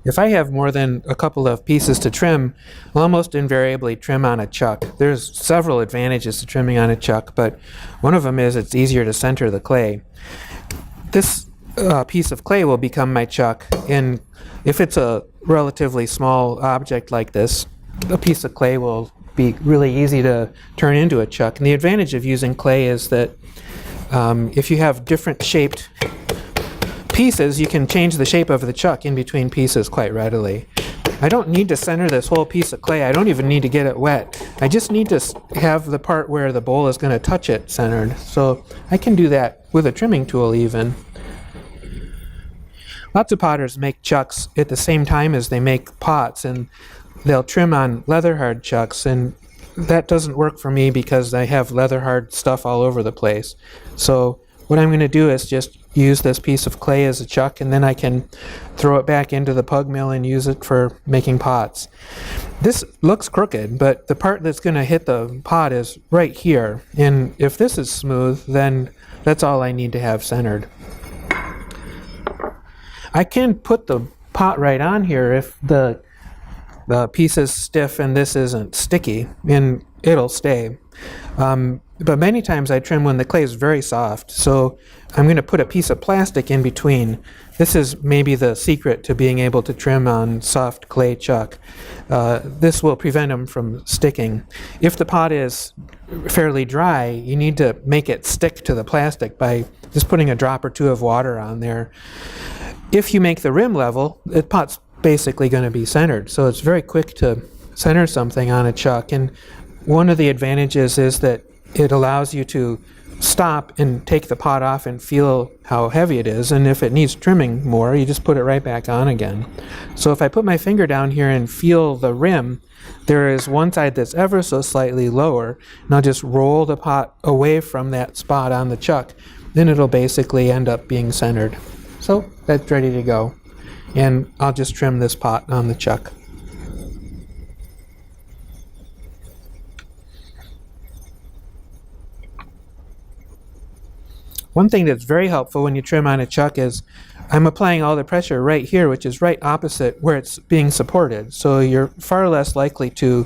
If I have more than a couple of pieces to trim, I'll almost invariably trim on a chuck. There's several advantages to trimming on a chuck, but one of them is it's easier to center the clay. This piece of clay will become my chuck, and if it's a relatively small object like this, a piece of clay will be really easy to turn into a chuck. And the advantage of using clay is that if you have different shaped pieces, you can change the shape of the chuck in between pieces quite readily. I don't need to center this whole piece of clay. I don't even need to get it wet. I just need to have the part where the bowl is going to touch it centered. So I can do that with a trimming tool even. Lots of potters make chucks at the same time as they make pots, and they'll trim on leather hard chucks, and that doesn't work for me because I have leather hard stuff all over the place. So what I'm going to do is just use this piece of clay as a chuck, and then I can throw it back into the pug mill and use it for making pots. This looks crooked, but the part that's going to hit the pot is right here, and if this is smooth, then that's all I need to have centered. I can put the pot right on here if the piece is stiff and this isn't sticky, and it'll stay. But many times I trim when the clay is very soft, so I'm going to put a piece of plastic in between. This is maybe the secret to being able to trim on soft clay chuck. This will prevent them from sticking. If the pot is fairly dry, you need to make it stick to the plastic by just putting a drop or two of water on there. If you make the rim level, the pot's basically going to be centered, so it's very quick to center something on a chuck. And one of the advantages is that it allows you to stop and take the pot off and feel how heavy it is, and if it needs trimming more, you just put it right back on again. So if I put my finger down here and feel the rim, there is one side that's ever so slightly lower, and I'll just roll the pot away from that spot on the chuck. Then it'll basically end up being centered. So that's ready to go, and I'll just trim this pot on the chuck. One thing that's very helpful when you trim on a chuck is I'm applying all the pressure right here, which is right opposite where it's being supported. So you're far less likely to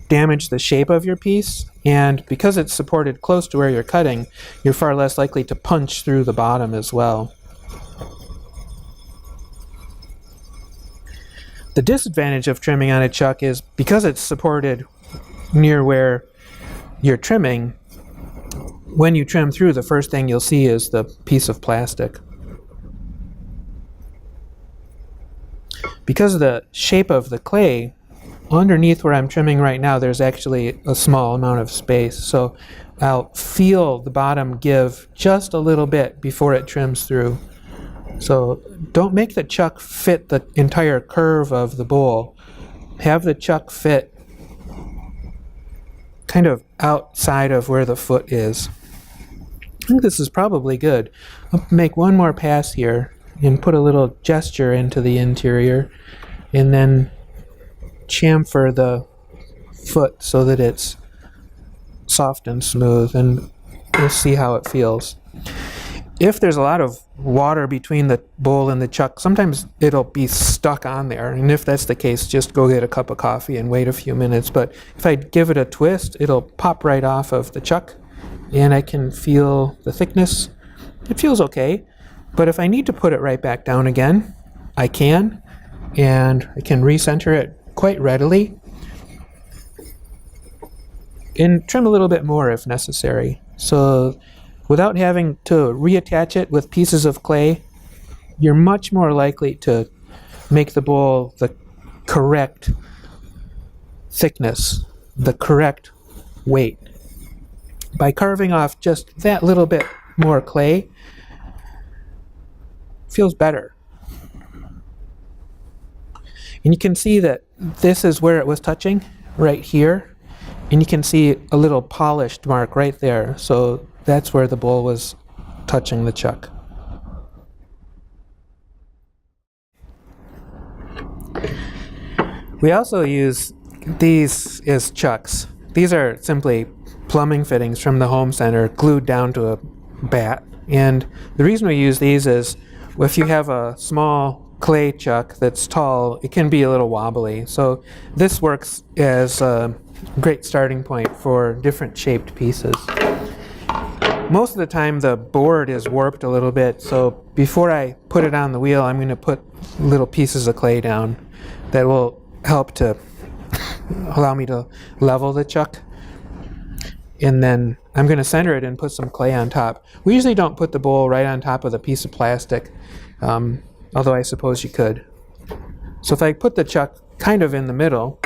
damage the shape of your piece, and because it's supported close to where you're cutting, you're far less likely to punch through the bottom as well. The disadvantage of trimming on a chuck is because it's supported near where you're trimming, when you trim through, the first thing you'll see is the piece of plastic. Because of the shape of the clay, underneath where I'm trimming right now, there's actually a small amount of space. So I'll feel the bottom give just a little bit before it trims through. So don't make the chuck fit the entire curve of the bowl. Have the chuck fit kind of outside of where the foot is. I think this is probably good. I'll make one more pass here and put a little gesture into the interior, and then chamfer the foot so that it's soft and smooth, and we'll see how it feels. If there's a lot of water between the bowl and the chuck, sometimes it'll be stuck on there, and if that's the case, just go get a cup of coffee and wait a few minutes. But if I give it a twist, it'll pop right off of the chuck, and I can feel the thickness. It feels okay, but if I need to put it right back down again, I can, and I can recenter it quite readily and trim a little bit more if necessary. So without having to reattach it with pieces of clay, you're much more likely to make the bowl the correct thickness, the correct weight. By carving off just that little bit more clay, feels better. And you can see that this is where it was touching, right here. And you can see a little polished mark right there. So that's where the bowl was touching the chuck. We also use these as chucks. These are simply plumbing fittings from the home center glued down to a bat. And the reason we use these is if you have a small clay chuck that's tall, it can be a little wobbly. So this works as a great starting point for different shaped pieces. Most of the time the board is warped a little bit, so before I put it on the wheel, I'm going to put little pieces of clay down that will help to allow me to level the chuck. And then I'm going to center it and put some clay on top. We usually don't put the bowl right on top of the piece of plastic, although I suppose you could. So if I put the chuck kind of in the middle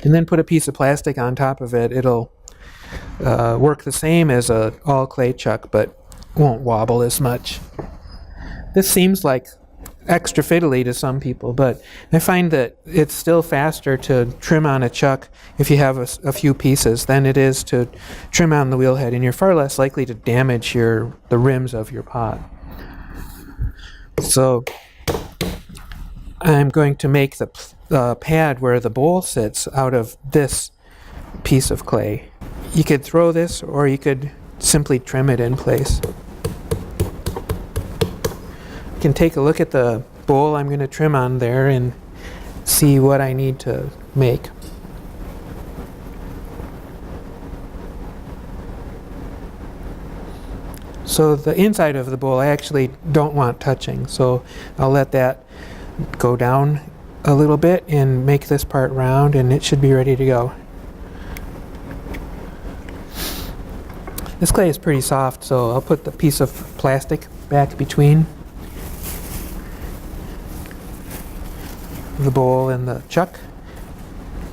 and then put a piece of plastic on top of it, it'll work the same as a all clay chuck, but won't wobble as much. This seems like extra fiddly to some people, but I find that it's still faster to trim on a chuck if you have a few pieces than it is to trim on the wheel head, and you're far less likely to damage the rims of your pot. So I'm going to make the pad where the bowl sits out of this piece of clay. You could throw this, or you could simply trim it in place. You can take a look at the bowl I'm going to trim on there and see what I need to make. So the inside of the bowl I actually don't want touching, so I'll let that go down a little bit and make this part round, and it should be ready to go. This clay is pretty soft, so I'll put the piece of plastic back between the bowl and the chuck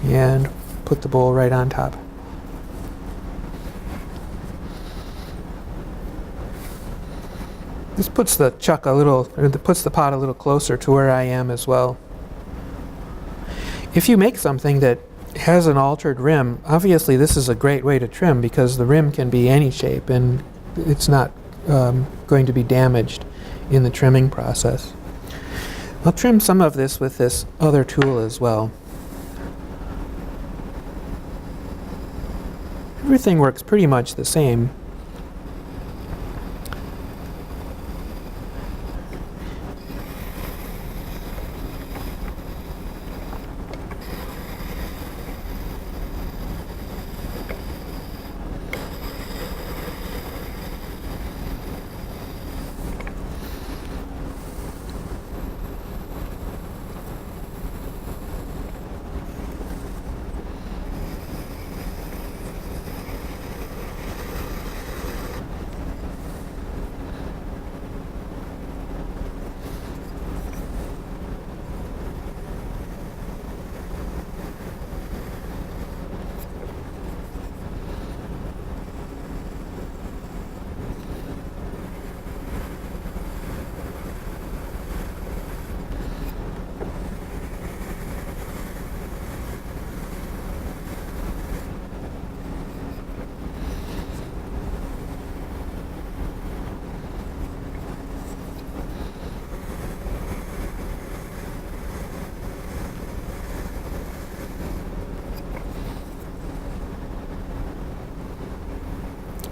and put the bowl right on top. This puts the chuck puts the pot a little closer to where I am as well. If you make something that has an altered rim, obviously this is a great way to trim because the rim can be any shape and it's not going to be damaged in the trimming process. I'll trim some of this with this other tool as well. Everything works pretty much the same.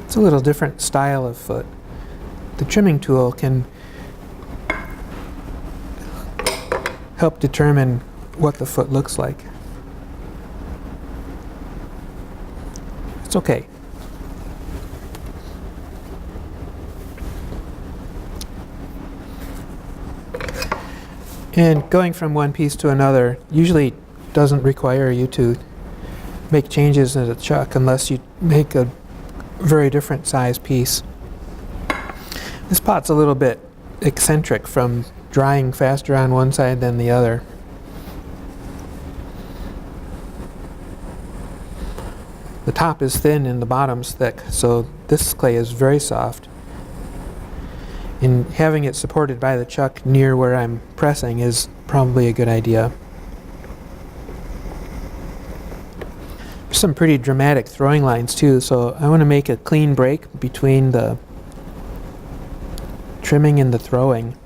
It's a little different style of foot. The trimming tool can help determine what the foot looks like. It's okay. And going from one piece to another usually doesn't require you to make changes in the chuck unless you make a very different size piece. This pot's a little bit eccentric from drying faster on one side than the other. The top is thin and the bottom's thick, so this clay is very soft. And having it supported by the chuck near where I'm pressing is probably a good idea. There's some pretty dramatic throwing lines too, so I want to make a clean break between the trimming and the throwing.